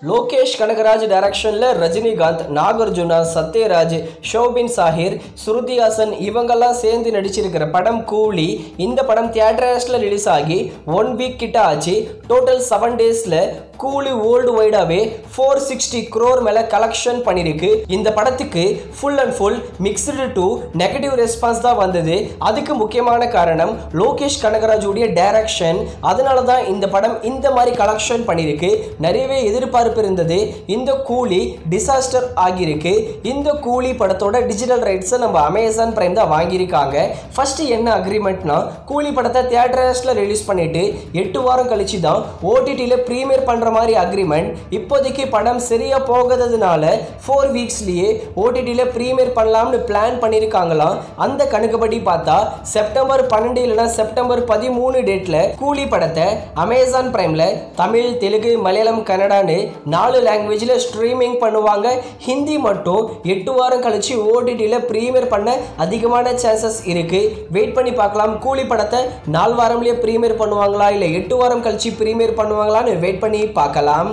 லோகேஷ் கனகராஜ் டைரக்ஷன்ல ரஜினிகாந்த், நாகார்ஜுனா, சத்யராஜ், ஷோபின் சாஹிர், ஸ்ருதி ஹாசன் இவங்கெல்லாம் சேர்ந்து நடிச்சிருக்கிற படம் கூலி. இந்த படம் தியேட்டர்ஸ்ல ரிலீஸ் ஆகி 1 வீக் கிட்ட ஆச்சு. டோட்டல் 7 டேஸ்ல கூலி வேர்ல்டு வைடாவே 460 crore மேல கலெக்ஷன் பண்ணிருக்கு. இந்த படத்துக்கு full and full mixed to negative response தான் வந்தது. அதுக்கு முக்கியமான காரணம் லோகேஷ் கனகராஜ் உடைய டைரக்ஷன். அதனால தான் இந்த படம் இந்த மாதிரி கலெக்ஷன் பண்ணிருக்கு. நிறையவே எதிர்பார்ப்பு இருந்தது. இந்த கூலி டிசாஸ்டர் ஆகியிருக்கு. இந்த கூலி படத்தோட டிஜிட்டல் ரைட்ஸ் நம்ம அமேசான் பிரைம் தான் வாங்கியிருக்காங்க. ஃபர்ஸ்ட் என்ன அக்ரிமெண்ட்னா, கூலி படத்தை தியேட்டர்ஸ்ல ரிலீஸ் பண்ணிட்டு 8 வாரம் கழிச்சு தான் ஓடிடில பிரீமியர் பண்ற மாதிரி அக்ரிமெண்ட். இப்போதைக்கு படம் சரியா போகாததுனால 4 வீக்ஸ்லயே ஓடிடில பிரீமியர் பண்ணலாம்னு பிளான் பண்ணிருக்காங்களாம். அந்த கணக்குப்படி பார்த்தா செப்டம்பர் 12 இல்லைன்னா செப்டம்பர் 13 டேட்ல கூலி படத்தை அமேசான் பிரைம்ல தமிழ், தெலுங்கு, மலையாளம், கன்னடான்னு 4 லாங்குவேஜ்ல ஸ்ட்ரீமிங் பண்ணுவாங்க. ஹிந்தி மட்டும் 8 வாரம் கழிச்சு ஓடிடில பிரீமியர் பண்ண அதிகமான சான்சஸ் இருக்கு. வெயிட் பண்ணி பார்க்கலாம். கூலி படத்தை 4 வாரம்லயே பிரீமியர் பண்ணுவாங்களா இல்ல 8 வாரம் கழிச்சு பிரீமியர் பண்ணுவாங்களான்னு வெயிட் பண்ணி பார்க்கலாம்.